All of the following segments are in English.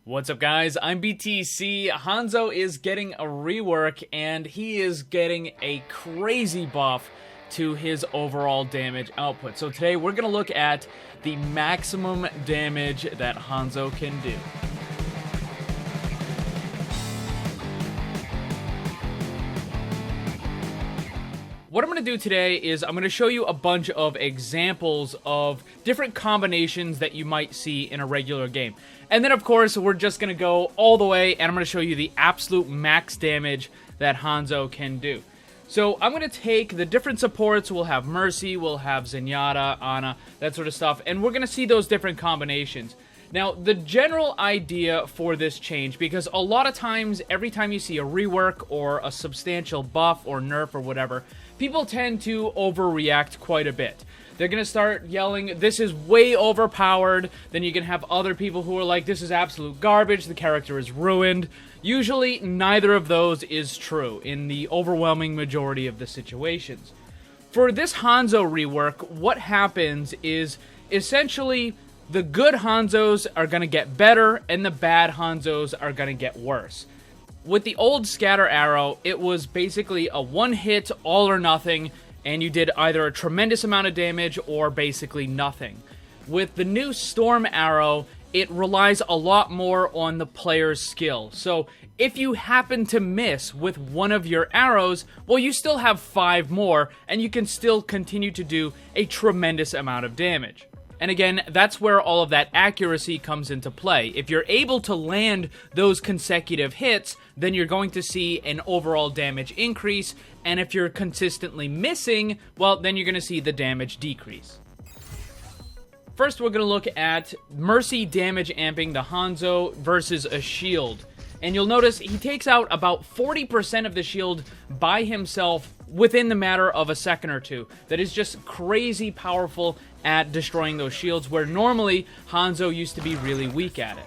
What's up, guys? I'm BTC. Hanzo is getting a rework, and he is getting a crazy buff to his overall damage output. So today we're going to look at the maximum damage that Hanzo can do. What I'm going to do today is I'm going to show you a bunch of examples of different combinations that you might see in a regular game. And then, of course, we're just going to go all the way, and I'm going to show you the absolute max damage that Hanzo can do. So I'm going to take the different supports. We'll have Mercy, we'll have Zenyatta, Ana, that sort of stuff, and we're going to see those different combinations. Now, the general idea for this change, because a lot of times, every time you see a rework or a substantial buff or nerf or whatever, people tend to overreact quite a bit. They're going to start yelling, this is way overpowered. Then you can have other people who are like, this is absolute garbage, the character is ruined. Usually, neither of those is true in the overwhelming majority of the situations. For this Hanzo rework, what happens is, essentially, the good Hanzos are going to get better, and the bad Hanzos are going to get worse. With the old scatter arrow, it was basically a one-hit, all or nothing, and you did either a tremendous amount of damage or basically nothing. With the new storm arrow, it relies a lot more on the player's skill. So if you happen to miss with one of your arrows, well, you still have 5 more, and you can still continue to do a tremendous amount of damage. And again, that's where all of that accuracy comes into play. If you're able to land those consecutive hits, then you're going to see an overall damage increase, and if you're consistently missing, well, then you're going to see the damage decrease. First, we're going to look at Mercy damage amping the Hanzo versus a shield. And you'll notice he takes out about 40% of the shield by himself within the matter of a second or two. That is just crazy powerful at destroying those shields, where normally Hanzo used to be really weak at it.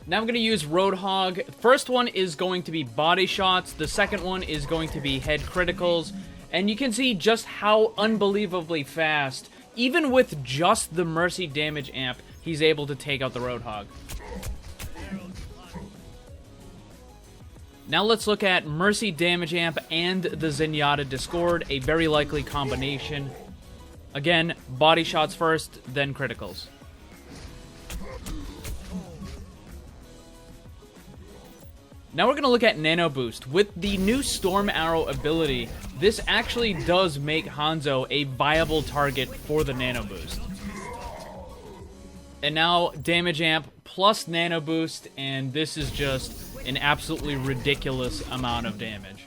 Now I'm going to use Roadhog. First one is going to be body shots. The second one is going to be head criticals. And you can see just how unbelievably fast, even with just the Mercy damage amp, he's able to take out the Roadhog. Now let's look at Mercy damage amp and the Zenyatta Discord, a very likely combination. Again, body shots first, then criticals. Now we're going to look at Nano Boost. With the new Storm Arrow ability, this actually does make Hanzo a viable target for the Nano Boost. And now damage amp plus Nano Boost, and this is just an absolutely ridiculous amount of damage.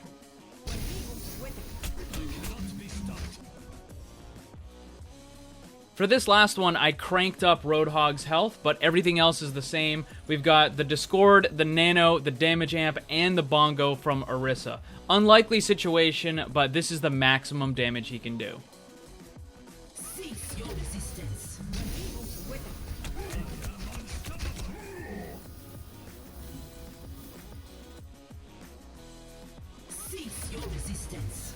For this last one, I cranked up Roadhog's health, but everything else is the same. We've got the Discord, the Nano, the damage amp, and the Bongo from Orisa. Unlikely situation, but this is the maximum damage he can do. Cease your resistance. Cease your resistance.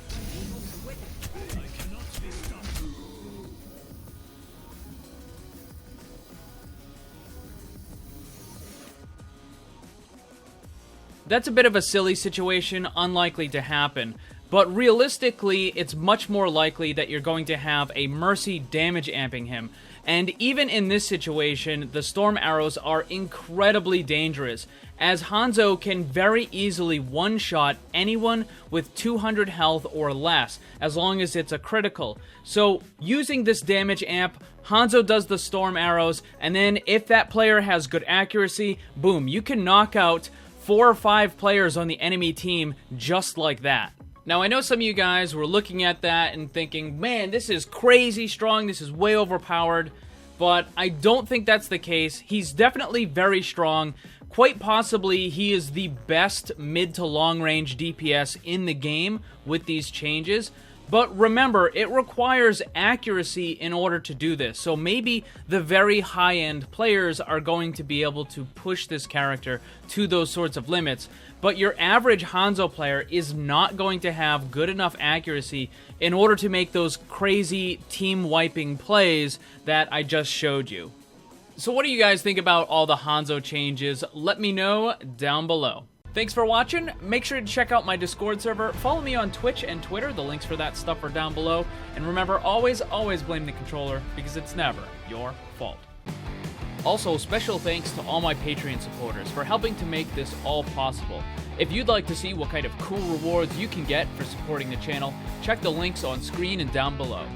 I cannot be stopped. That's a bit of a silly situation, unlikely to happen, but realistically, it's much more likely that you're going to have a Mercy damage amping him. And even in this situation, the Storm Arrows are incredibly dangerous, as Hanzo can very easily one-shot anyone with 200 health or less, as long as it's a critical. So, using this damage amp, Hanzo does the Storm Arrows, and then if that player has good accuracy, boom, you can knock out 4 or 5 players on the enemy team just like that. Now, I know some of you guys were looking at that and thinking, man, this is crazy strong, this is way overpowered, but I don't think that's the case. He's definitely very strong. Quite possibly, he is the best mid to long range DPS in the game with these changes. But remember, it requires accuracy in order to do this. So maybe the very high-end players are going to be able to push this character to those sorts of limits. But your average Hanzo player is not going to have good enough accuracy in order to make those crazy team-wiping plays that I just showed you. So what do you guys think about all the Hanzo changes? Let me know down below. Thanks for watching. Make sure to check out my Discord server. Follow me on Twitch and Twitter. The links for that stuff are down below. And remember, always blame the controller, because it's never your fault. Also, special thanks to all my Patreon supporters for helping to make this all possible. If you'd like to see what kind of cool rewards you can get for supporting the channel, check the links on screen and down below.